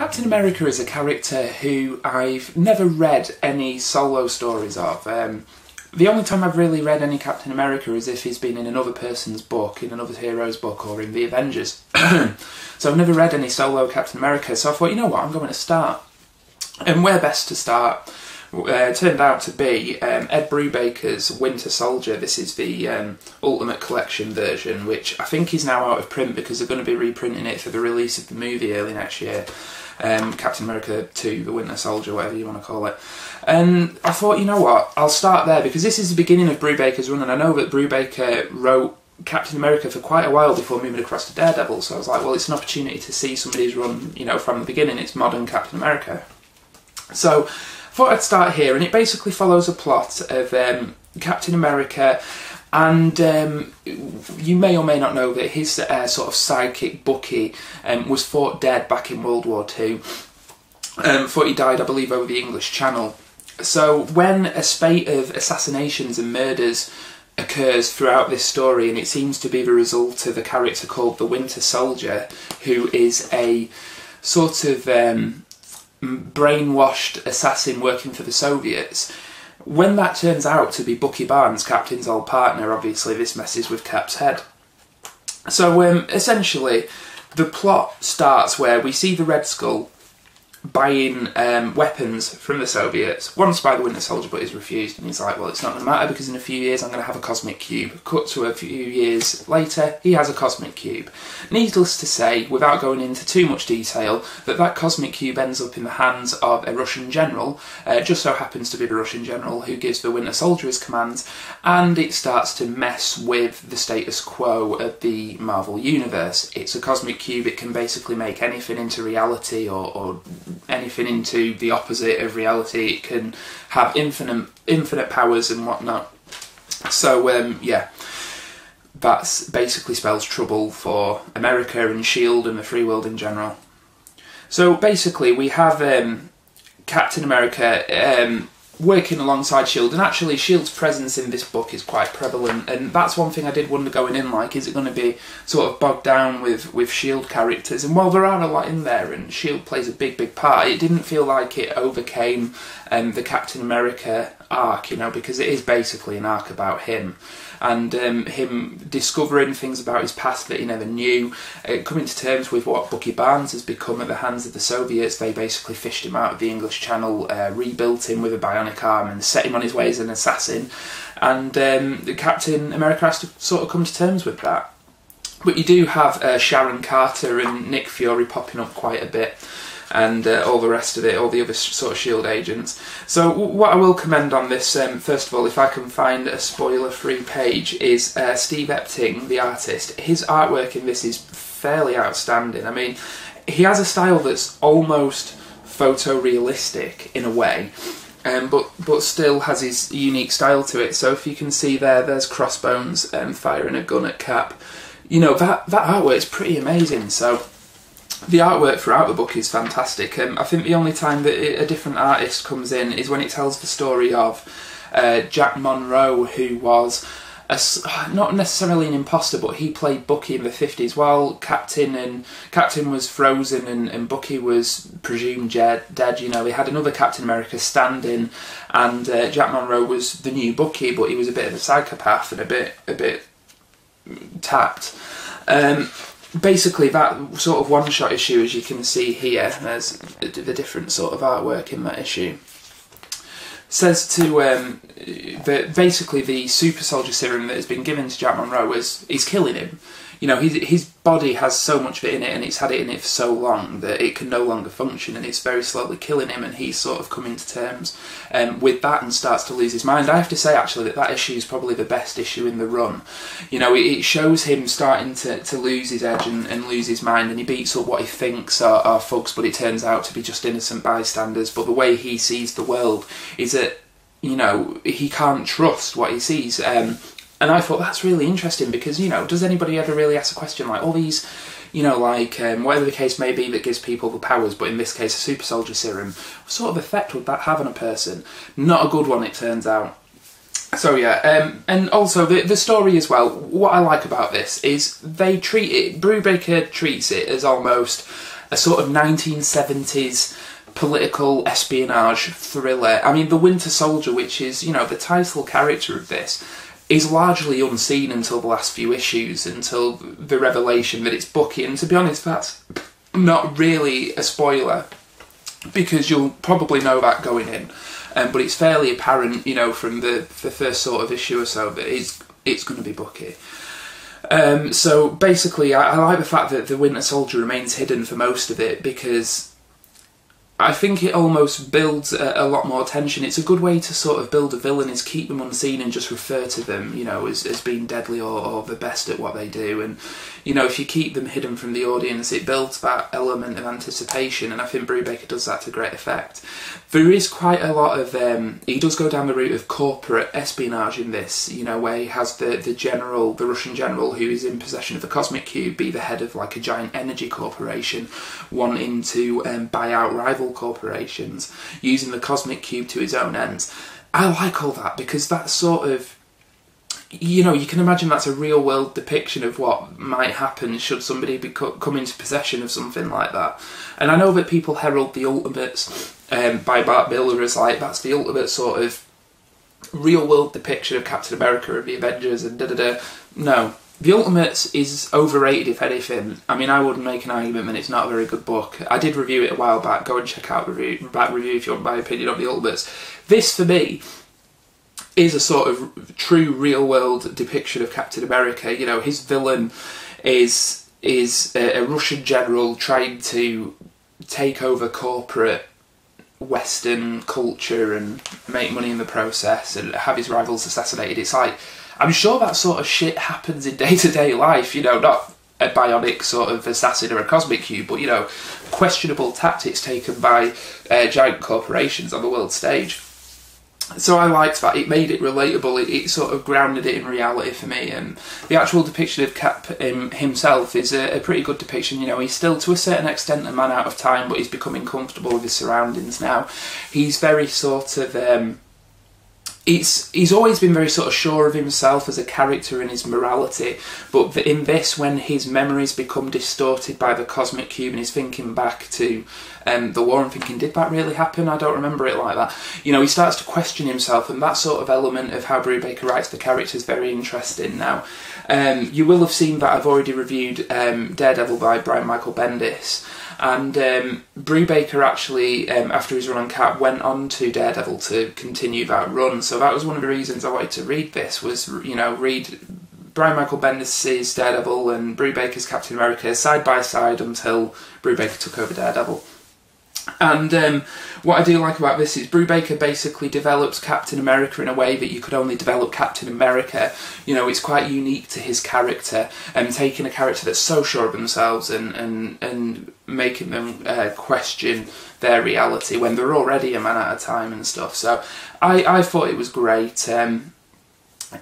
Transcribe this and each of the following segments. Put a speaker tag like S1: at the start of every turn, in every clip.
S1: Captain America is a character who I've never read any solo stories of. The only time I've really read any Captain America is if he's been in another person's book, in another hero's book, or in the Avengers. So I've never read any solo Captain America, so I thought, you know what, I'm going to start. And where best to start turned out to be Ed Brubaker's Winter Soldier. This is the Ultimate Collection version, which I think is now out of print because they're going to be reprinting it for the release of the movie early next year. Captain America 2, The Winter Soldier, whatever you want to call it. And I thought, you know what, I'll start there because this is the beginning of Brubaker's run, and I know that Brubaker wrote Captain America for quite a while before moving across to Daredevil, so I was like, well, it's an opportunity to see somebody's run, you know, from the beginning. It's modern Captain America. So I thought I'd start here, and it basically follows a plot of Captain America, and you may or may not know that his sort of sidekick Bucky was thought dead back in World War II. Thought he died, I believe, over the English Channel. So when a spate of assassinations and murders occurs throughout this story, and it seems to be the result of a character called the Winter Soldier, who is a sort of brainwashed assassin working for the Soviets. When that turns out to be Bucky Barnes, Captain's old partner, obviously this messes with Cap's head. So essentially the plot starts where we see the Red Skull buying weapons from the Soviets, once by the Winter Soldier, but is refused, and he's like, well, it's not going to matter because in a few years I'm going to have a cosmic cube. Cut to a few years later, he has a cosmic cube. Needless to say, without going into too much detail, that cosmic cube ends up in the hands of a Russian general, just so happens to be the Russian general who gives the Winter Soldier his commands, and it starts to mess with the status quo of the Marvel Universe. It's a cosmic cube, it can basically make anything into reality or anything into the opposite of reality. It can have infinite powers and whatnot. So yeah, that's basically spells trouble for America and S.H.I.E.L.D. and the free world in general. So basically we have Captain America working alongside S.H.I.E.L.D. and actually S.H.I.E.L.D's presence in this book is quite prevalent, and that's one thing I did wonder going in, like, is it going to be sort of bogged down with S.H.I.E.L.D. characters? And while there are a lot in there and S.H.I.E.L.D. plays a big part, it didn't feel like it overcame the Captain America arc, you know, because it is basically an arc about him and him discovering things about his past that he never knew, coming to terms with what Bucky Barnes has become at the hands of the Soviets. They basically fished him out of the English Channel, rebuilt him with a bionic arm and set him on his way as an assassin, and Captain America has to sort of come to terms with that. But you do have Sharon Carter and Nick Fury popping up quite a bit, and all the rest of it, all the other sort of S.H.I.E.L.D. agents. So what I will commend on this, first of all, if I can find a spoiler-free page, is Steve Epting, the artist. His artwork in this is fairly outstanding. I mean, he has a style that's almost photorealistic in a way, but still has his unique style to it. So if you can see there's Crossbones firing a gun at Cap. You know, that artwork is pretty amazing. So the artwork throughout the book is fantastic. I think the only time that a different artist comes in is when it tells the story of Jack Monroe, who was not necessarily an imposter, but he played Bucky in the 50s while Captain was frozen and Bucky was presumed dead. You know, he had another Captain America stand-in, and Jack Monroe was the new Bucky, but he was a bit of a psychopath and a bit tapped. Basically, that sort of one-shot issue, as you can see here, there's the different sort of artwork in that issue, says to that basically the super soldier serum that has been given to Jack Monroe is killing him. You know, his body has so much of it in it, and it's had it in it for so long that it can no longer function, and it's very slowly killing him, and he's sort of coming to terms with that and starts to lose his mind. I have to say, actually, that issue is probably the best issue in the run. You know, it shows him starting to lose his edge and lose his mind, and he beats up what he thinks are thugs, but it turns out to be just innocent bystanders. But the way he sees the world is that, you know, he can't trust what he sees. And I thought that's really interesting because, you know, does anybody ever really ask a question like all these, you know, like whatever the case may be that gives people the powers, but in this case a super soldier serum, what sort of effect would that have on a person? Not a good one, it turns out. So yeah, and also the story as well, what I like about this is they treat it, Brubaker treats it as almost a sort of 1970s political espionage thriller. I mean, the Winter Soldier, which is, you know, the title character of this, is largely unseen until the last few issues, until the revelation that it's Bucky. And to be honest, that's not really a spoiler, because you'll probably know that going in. But it's fairly apparent, you know, from the first sort of issue or so that it's going to be Bucky. So basically, I like the fact that the Winter Soldier remains hidden for most of it, because I think it almost builds a lot more tension. It's a good way to sort of build a villain, is keep them unseen and just refer to them, you know, as being deadly or the best at what they do. And, you know, if you keep them hidden from the audience, it builds that element of anticipation, and I think Brubaker does that to great effect. There is quite a lot of, he does go down the route of corporate espionage in this, you know, where he has the Russian general who is in possession of the Cosmic Cube, be the head of like a giant energy corporation, wanting to buy out rival corporations, using the Cosmic Cube to his own ends. I like all that, because that's sort of, you know, you can imagine that's a real world depiction of what might happen should somebody come into possession of something like that. And I know that people herald the Ultimates by Bart Miller as like, that's the ultimate sort of real world depiction of Captain America and the Avengers and da-da-da. No. The Ultimates is overrated, if anything. I mean, I wouldn't make an argument that it's not a very good book. I did review it a while back. Go and check out that review if you want my opinion on the Ultimates. This, for me, is a sort of true real-world depiction of Captain America. You know, his villain is a Russian general trying to take over corporate Western culture and make money in the process and have his rivals assassinated. It's like, I'm sure that sort of shit happens in day-to-day life, you know, not a bionic sort of assassin or a Cosmic Cube, but, you know, questionable tactics taken by giant corporations on the world stage. So I liked that. It made it relatable. It sort of grounded it in reality for me. And the actual depiction of Cap himself is a pretty good depiction. You know, he's still, to a certain extent, a man out of time, but he's becoming comfortable with his surroundings now. He's very sort of... He's always been very sort of sure of himself as a character and his morality, but in this, when his memories become distorted by the Cosmic Cube and he's thinking back to the war and thinking, did that really happen? I don't remember it like that. You know, he starts to question himself, and that sort of element of how Brubaker writes the character is very interesting now. You will have seen that I've already reviewed Daredevil by Brian Michael Bendis. And Brubaker actually, after his run on Cap, went on to Daredevil to continue that run. So that was one of the reasons I wanted to read this, was, you know, read Brian Michael Bendis' Daredevil and Brubaker's Captain America side by side until Brubaker took over Daredevil. And what I do like about this is Brubaker basically develops Captain America in a way that you could only develop Captain America. You know, it's quite unique to his character, and taking a character that's so sure of themselves and making them question their reality when they're already a man at a time and stuff. So I thought it was great.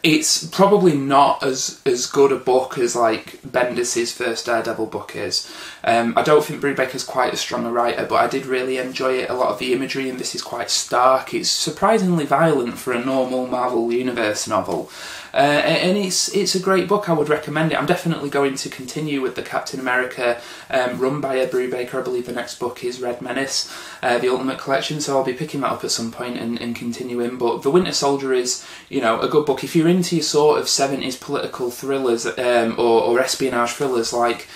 S1: It's probably not as good a book as like Bendis' first Daredevil book is. I don't think Brubaker's quite as strong a writer, but I did really enjoy it. A lot of the imagery in this is quite stark. It's surprisingly violent for a normal Marvel Universe novel. And it's a great book. I would recommend it. I'm definitely going to continue with the Captain America run by Ed Brubaker. I believe the next book is Red Menace, the Ultimate Collection, so I'll be picking that up at some point and continuing. But The Winter Soldier is, you know, a good book. If you're into your sort of 70s political thrillers or espionage thrillers, like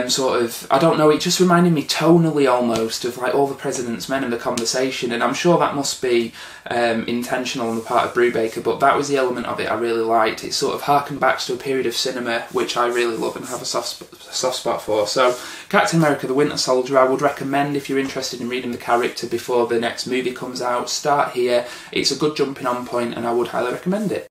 S1: sort of, I don't know, it just reminded me tonally almost of like All the President's Men and The Conversation, and I'm sure that must be intentional on the part of Brubaker, but that was the element of it I really liked. It sort of harkened back to a period of cinema which I really love and have a soft spot for. So Captain America the Winter Soldier, I would recommend if you're interested in reading the character before the next movie comes out. Start here. It's a good jumping on point and I would highly recommend it.